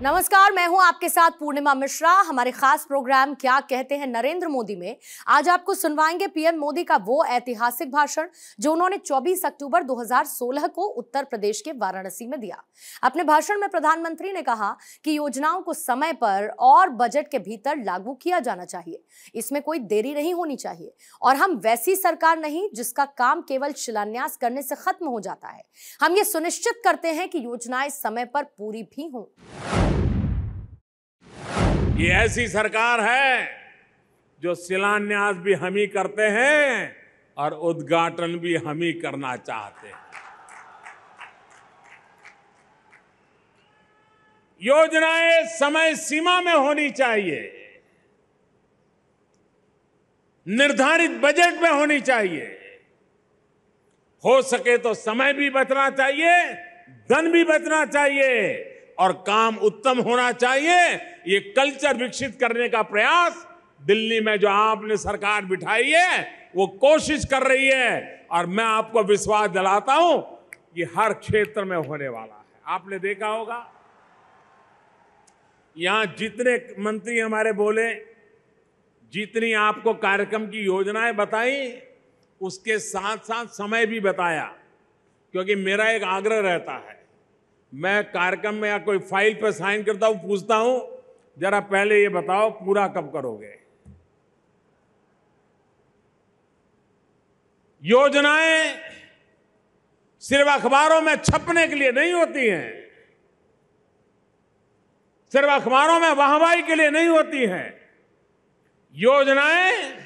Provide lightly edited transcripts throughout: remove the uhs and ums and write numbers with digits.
नमस्कार, मैं हूं आपके साथ पूर्णिमा मिश्रा। हमारे खास प्रोग्राम क्या कहते हैं नरेंद्र मोदी में आज आपको सुनवाएंगे पीएम मोदी का वो ऐतिहासिक भाषण जो उन्होंने 24 अक्टूबर 2016 को उत्तर प्रदेश के वाराणसी में दिया। अपने भाषण में प्रधानमंत्री ने कहा कि योजनाओं को समय पर और बजट के भीतर लागू किया जाना चाहिए। इसमें कोई देरी नहीं होनी चाहिए और हम वैसी सरकार नहीं जिसका काम केवल शिलान्यास करने से खत्म हो जाता है। हम ये सुनिश्चित करते हैं कि योजनाएं समय पर पूरी भी हों। ये ऐसी सरकार है जो शिलान्यास भी हम ही करते हैं और उद्घाटन भी हम ही करना चाहते हैं। योजनाएं समय सीमा में होनी चाहिए, निर्धारित बजट में होनी चाहिए। हो सके तो समय भी बचना चाहिए, धन भी बचना चाहिए और काम उत्तम होना चाहिए। ये कल्चर विकसित करने का प्रयास दिल्ली में जो आपने सरकार बिठाई है वो कोशिश कर रही है और मैं आपको विश्वास दिलाता हूं कि हर क्षेत्र में होने वाला है। आपने देखा होगा यहां जितने मंत्री हमारे बोले, जितनी आपको कार्यक्रम की योजनाएं बताई, उसके साथ साथ समय भी बताया। क्योंकि मेरा एक आग्रह रहता है, मैं कार्यक्रम में या कोई फाइल पर साइन करता हूं, पूछता हूं जरा पहले ये बताओ पूरा कब करोगे। योजनाएं सिर्फ अखबारों में छपने के लिए नहीं होती हैं, सिर्फ अखबारों में वाहवाही के लिए नहीं होती हैं। योजनाएं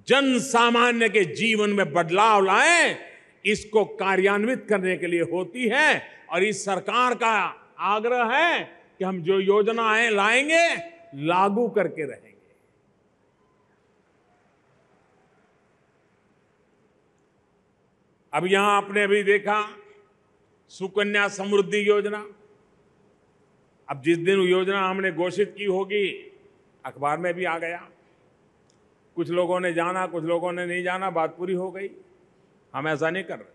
जन सामान्य के जीवन में बदलाव लाएं, इसको कार्यान्वित करने के लिए होती है। और इस सरकार का आग्रह है कि हम जो योजनाएं लाएंगे लागू करके रहेंगे। अब यहां आपने अभी देखा सुकन्या समृद्धि योजना। अब जिस दिन योजना हमने घोषित की होगी अखबार में भी आ गया। कुछ लोगों ने जाना, कुछ लोगों ने नहीं जाना, बात पूरी हो गई। हम ऐसा नहीं कर रहे,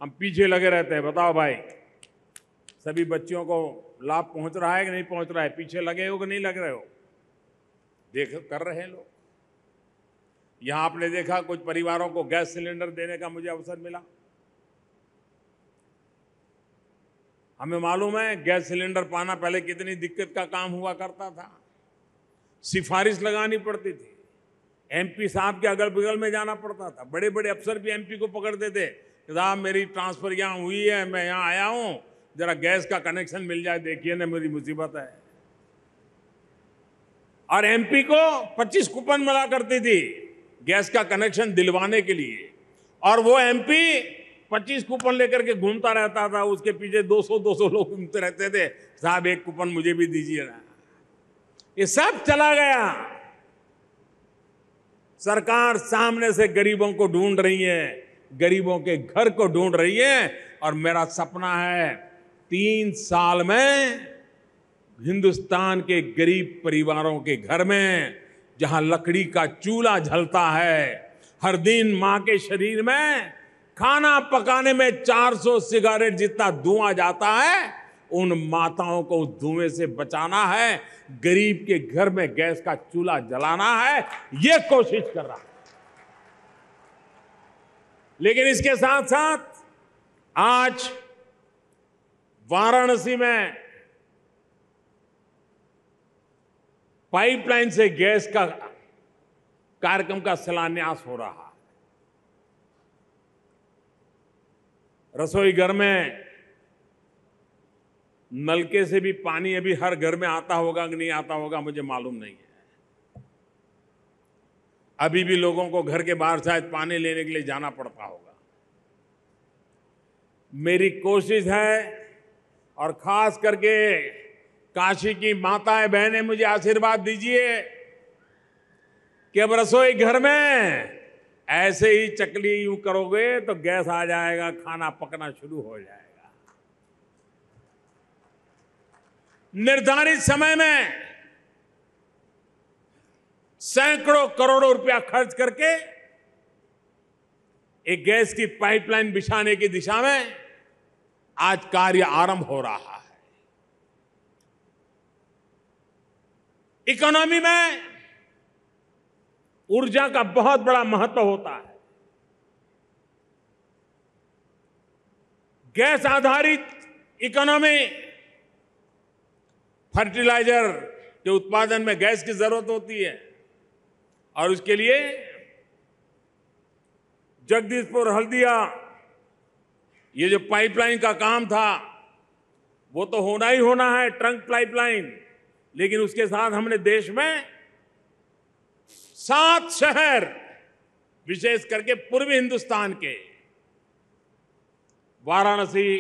हम पीछे लगे रहते हैं। बताओ भाई, सभी बच्चियों को लाभ पहुंच रहा है कि नहीं पहुंच रहा है? पीछे लगे हो कि नहीं लग रहे हो? देख कर रहे हैं लोग। यहां आपने देखा कुछ परिवारों को गैस सिलेंडर देने का मुझे अवसर मिला। हमें मालूम है गैस सिलेंडर पाना पहले कितनी दिक्कत का काम हुआ करता था। सिफारिश लगानी पड़ती थी, एमपी साहब के अगल बगल में जाना पड़ता था। बड़े बड़े अफसर भी एमपी को पकड़ते थे कि साहब मेरी ट्रांसफर यहाँ हुई है, मैं यहाँ आया हूं, जरा गैस का कनेक्शन मिल जाए, देखिए ना मेरी मुसीबत है। और एमपी को 25 कूपन मिला करती थी गैस का कनेक्शन दिलवाने के लिए, और वो एमपी 25 कूपन लेकर के घूमता रहता था। उसके पीछे 200 लोग घूमते रहते थे, साहब एक कूपन मुझे भी दीजिए ना। ये सब चला गया। सरकार सामने से गरीबों को ढूंढ रही है, गरीबों के घर को ढूंढ रही है। और मेरा सपना है 3 साल में हिंदुस्तान के गरीब परिवारों के घर में, जहां लकड़ी का चूल्हा जलता है, हर दिन मां के शरीर में खाना पकाने में 400 सिगारेट जितना धुआं जाता है, उन माताओं को उस धुएं से बचाना है। गरीब के घर में गैस का चूल्हा जलाना है, ये कोशिश कर रहा है। लेकिन इसके साथ साथ आज वाराणसी में पाइपलाइन से गैस का कार्यक्रम का शिलान्यास हो रहा है। रसोई घर में नलके से भी पानी अभी हर घर में आता होगा कि नहीं आता होगा मुझे मालूम नहीं है। अभी भी लोगों को घर के बाहर शायद पानी लेने के लिए जाना पड़ता होगा। मेरी कोशिश है, और खास करके काशी की माताएं बहनें मुझे आशीर्वाद दीजिए कि अब रसोई घर में ऐसे ही चकली यूं करोगे तो गैस आ जाएगा, खाना पकना शुरू हो जाएगा। निर्धारित समय में सैकड़ों करोड़ों रुपया खर्च करके एक गैस की पाइपलाइन बिछाने की दिशा में आज कार्य आरंभ हो रहा है। इकोनॉमी में ऊर्जा का बहुत बड़ा महत्व होता है। गैस आधारित इकोनॉमी, फर्टिलाइजर के उत्पादन में गैस की जरूरत होती है और उसके लिए जगदीशपुर हल्दिया ये जो पाइपलाइन का काम था वो तो होना ही होना है, ट्रंक पाइपलाइन। लेकिन उसके साथ हमने देश में 7 शहर, विशेष करके पूर्वी हिंदुस्तान के वाराणसी,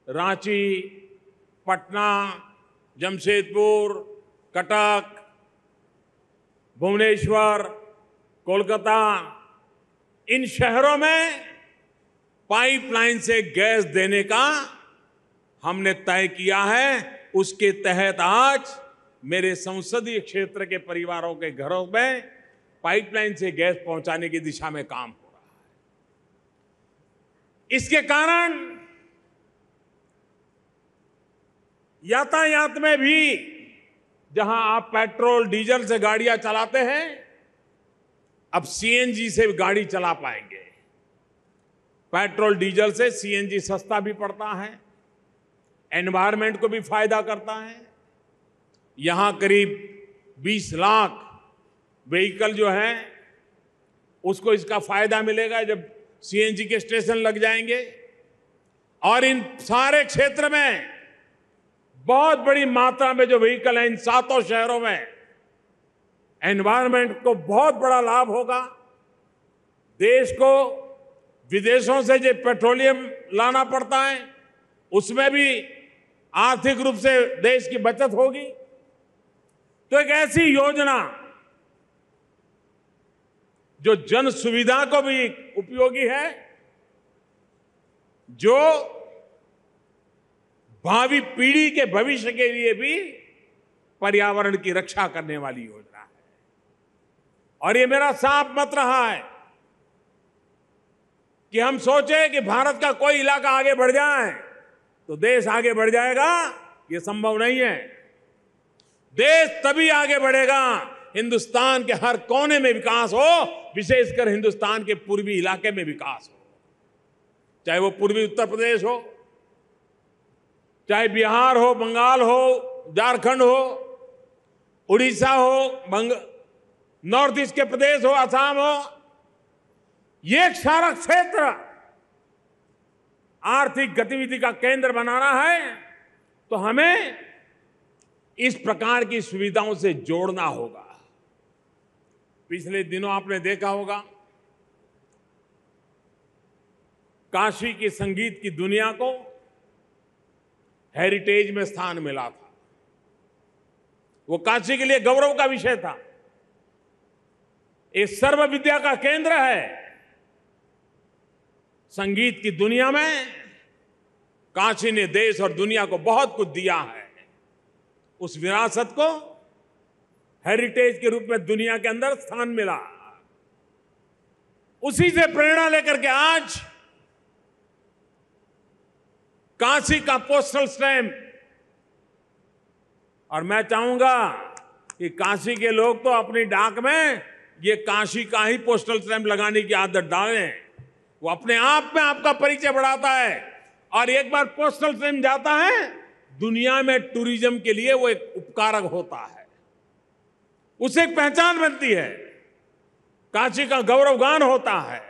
रांची, पटना, जमशेदपुर, कटक, भुवनेश्वर, कोलकाता, इन शहरों में पाइपलाइन से गैस देने का हमने तय किया है। उसके तहत आज मेरे संसदीय क्षेत्र के परिवारों के घरों में पाइपलाइन से गैस पहुंचाने की दिशा में काम हो रहा है। इसके कारण यातायात में भी जहां आप पेट्रोल डीजल से गाड़ियां चलाते हैं, अब सीएनजी से गाड़ी चला पाएंगे। पेट्रोल डीजल से सीएनजी सस्ता भी पड़ता है, एनवायरमेंट को भी फायदा करता है। यहां करीब 20 लाख व्हीकल जो है उसको इसका फायदा मिलेगा जब सीएनजी के स्टेशन लग जाएंगे। और इन सारे क्षेत्र में बहुत बड़ी मात्रा में जो व्हीकल है इन 7 शहरों में, एनवायरमेंट को बहुत बड़ा लाभ होगा। देश को विदेशों से जो पेट्रोलियम लाना पड़ता है उसमें भी आर्थिक रूप से देश की बचत होगी। तो एक ऐसी योजना जो जन सुविधा को भी उपयोगी है, जो भावी पीढ़ी के भविष्य के लिए भी पर्यावरण की रक्षा करने वाली योजना है। और ये मेरा साफ मत रहा है कि हम सोचे कि भारत का कोई इलाका आगे बढ़ जाए तो देश आगे बढ़ जाएगा, ये संभव नहीं है। देश तभी आगे बढ़ेगा हिंदुस्तान के हर कोने में विकास हो, विशेषकर हिंदुस्तान के पूर्वी इलाके में विकास हो। चाहे वो पूर्वी उत्तर प्रदेश हो, चाहे बिहार हो, बंगाल हो, झारखंड हो, उड़ीसा हो, नॉर्थ ईस्ट के प्रदेश हो, असम हो, ये सारा क्षेत्र आर्थिक गतिविधि का केंद्र बनाना है तो हमें इस प्रकार की सुविधाओं से जोड़ना होगा। पिछले दिनों आपने देखा होगा काशी की संगीत की दुनिया को हेरिटेज में स्थान मिला था। वो काशी के लिए गौरव का विषय था। ये सर्व विद्या का केंद्र है। संगीत की दुनिया में काशी ने देश और दुनिया को बहुत कुछ दिया है। उस विरासत को हेरिटेज के रूप में दुनिया के अंदर स्थान मिला। उसी से प्रेरणा लेकर के आज काशी का पोस्टल स्टैंप, और मैं चाहूंगा कि काशी के लोग तो अपनी डाक में ये काशी का ही पोस्टल स्टैंप लगाने की आदत डालें। वो अपने आप में आपका परिचय बढ़ाता है और एक बार पोस्टल स्टैंप जाता है, दुनिया में टूरिज्म के लिए वो एक उपकारक होता है, उसे एक पहचान बनती है, काशी का गौरवगान होता है।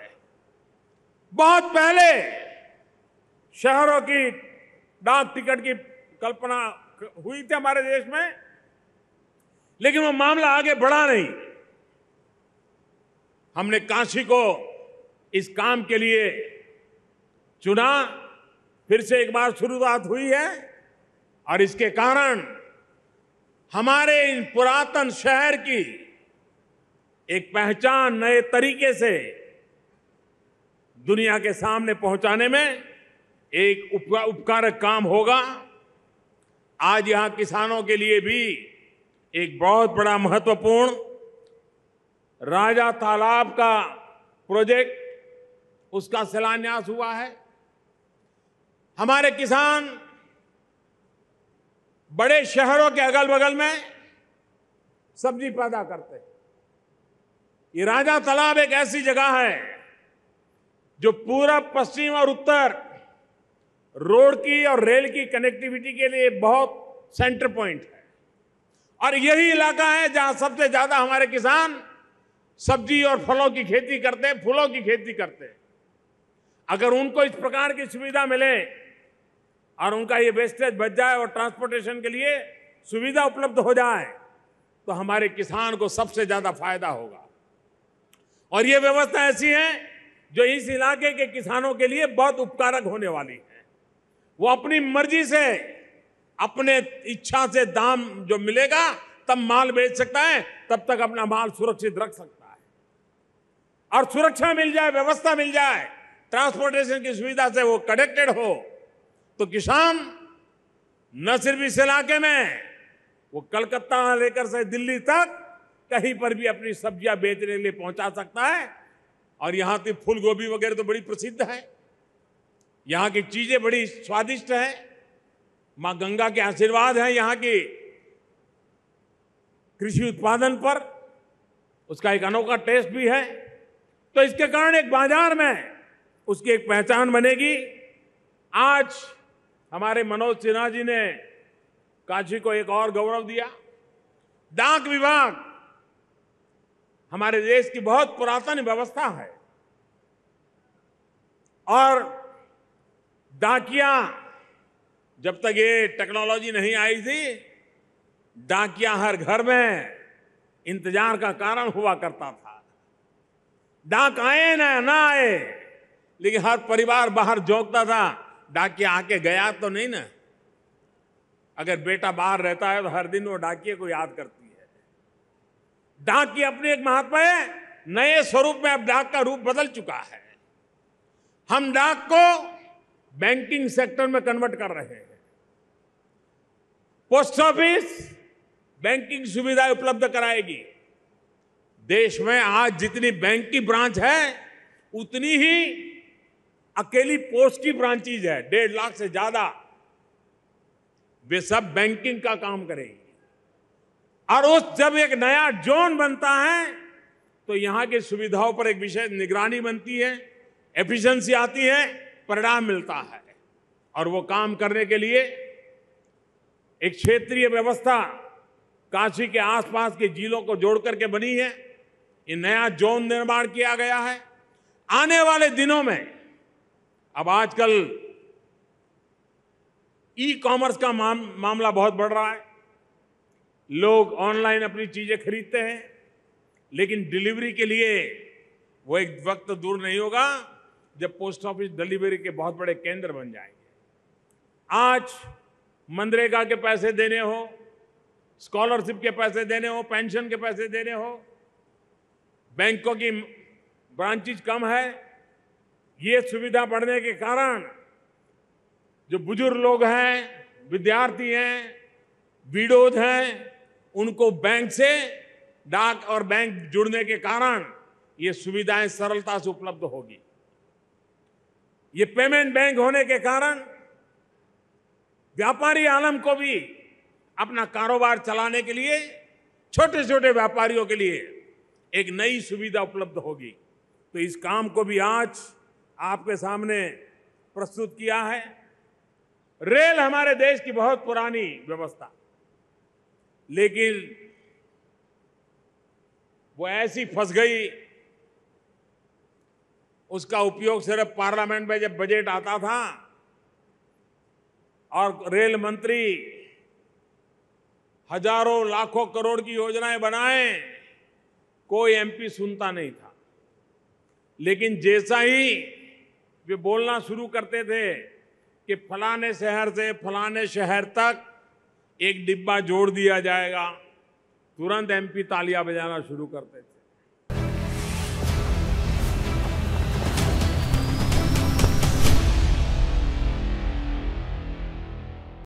बहुत पहले शहरों की डाक टिकट की कल्पना हुई थी हमारे देश में, लेकिन वो मामला आगे बढ़ा नहीं। हमने काशी को इस काम के लिए चुना, फिर से एक बार शुरुआत हुई है और इसके कारण हमारे इन पुरातन शहर की एक पहचान नए तरीके से दुनिया के सामने पहुंचाने में एक उपकारक काम होगा। आज यहां किसानों के लिए भी एक बहुत बड़ा महत्वपूर्ण राजा तालाब का प्रोजेक्ट, उसका शिलान्यास हुआ है। हमारे किसान बड़े शहरों के अगल बगल में सब्जी पैदा करते हैं। ये राजा तालाब एक ऐसी जगह है जो पूरब, पश्चिम और उत्तर रोड की और रेल की कनेक्टिविटी के लिए बहुत सेंटर पॉइंट है। और यही इलाका है जहां सबसे ज्यादा हमारे किसान सब्जी और फलों की खेती करते हैं, फूलों की खेती करते हैं। अगर उनको इस प्रकार की सुविधा मिले और उनका ये वेस्टेज बच जाए और ट्रांसपोर्टेशन के लिए सुविधा उपलब्ध हो जाए तो हमारे किसान को सबसे ज्यादा फायदा होगा। और ये व्यवस्था ऐसी है जो इस इलाके के किसानों के लिए बहुत उपकारक होने वाली है। वो अपनी मर्जी से, अपने इच्छा से दाम जो मिलेगा तब माल बेच सकता है, तब तक अपना माल सुरक्षित रख सकता है। और सुरक्षा मिल जाए, व्यवस्था मिल जाए, ट्रांसपोर्टेशन की सुविधा से वो कनेक्टेड हो तो किसान न सिर्फ इस इलाके में, वो कलकत्ता लेकर से दिल्ली तक कहीं पर भी अपनी सब्जियां बेचने के लिए पहुंचा सकता है। और यहां की फूल गोभी वगैरह तो बड़ी प्रसिद्ध है, यहां की चीजें बड़ी स्वादिष्ट है, मां गंगा के आशीर्वाद है यहां की कृषि उत्पादन पर, उसका एक अनोखा टेस्ट भी है। तो इसके कारण एक बाजार में उसकी एक पहचान बनेगी। आज हमारे मनोज सिन्हा जी ने काशी को एक और गौरव दिया। डाक विभाग हमारे देश की बहुत पुरातन व्यवस्था है और डाकिया, जब तक ये टेक्नोलॉजी नहीं आई थी, डाकिया हर घर में इंतजार का कारण हुआ करता था। डाक आए ना आए, लेकिन हर परिवार बाहर झोंकता था, डाकिया आके गया तो नहीं ना। अगर बेटा बाहर रहता है तो हर दिन वो डाकिये को याद करती है। डाक की अपनी एक महत्व है। नए स्वरूप में अब डाक का रूप बदल चुका है। हम डाक को बैंकिंग सेक्टर में कन्वर्ट कर रहे हैं। पोस्ट ऑफिस बैंकिंग सुविधाएं उपलब्ध कराएगी। देश में आज जितनी बैंक की ब्रांच है उतनी ही अकेली पोस्ट की ब्रांचेज है, 1.5 लाख से ज्यादा। वे सब बैंकिंग का काम करेंगी। और उस जब एक नया जोन बनता है तो यहां की सुविधाओं पर एक विशेष निगरानी बनती है, एफिशिएंसी आती है, परिणाम मिलता है। और वो काम करने के लिए एक क्षेत्रीय व्यवस्था काशी के आसपास के जिलों को जोड़ करके बनी है। ये नया जोन निर्माण किया गया है। आने वाले दिनों में, अब आजकल ई कॉमर्स का मामला बहुत बढ़ रहा है। लोग ऑनलाइन अपनी चीजें खरीदते हैं, लेकिन डिलीवरी के लिए वो एक वक्त दूर नहीं होगा जब पोस्ट ऑफिस डिलीवरी के बहुत बड़े केंद्र बन जाएंगे। आज मनरेगा के पैसे देने हो, स्कॉलरशिप के पैसे देने हो, पेंशन के पैसे देने हो, बैंकों की ब्रांचेज कम है। ये सुविधा बढ़ने के कारण जो बुजुर्ग लोग हैं, विद्यार्थी हैं, विडोज हैं, उनको बैंक से, डाक और बैंक जुड़ने के कारण ये सुविधाएं सरलता से उपलब्ध होगी। ये पेमेंट बैंक होने के कारण व्यापारी आलम को भी अपना कारोबार चलाने के लिए, छोटे छोटे व्यापारियों के लिए एक नई सुविधा उपलब्ध होगी। तो इस काम को भी आज आपके सामने प्रस्तुत किया है। रेल हमारे देश की बहुत पुरानी व्यवस्था, लेकिन वो ऐसी फंस गई, उसका उपयोग सिर्फ पार्लियामेंट में जब बजट आता था और रेल मंत्री हजारों लाखों करोड़ की योजनाएं बनाए, कोई एमपी सुनता नहीं था। लेकिन जैसा ही वे बोलना शुरू करते थे कि फलाने शहर से फलाने शहर तक एक डिब्बा जोड़ दिया जाएगा, तुरंत एमपी तालियां बजाना शुरू करते थे।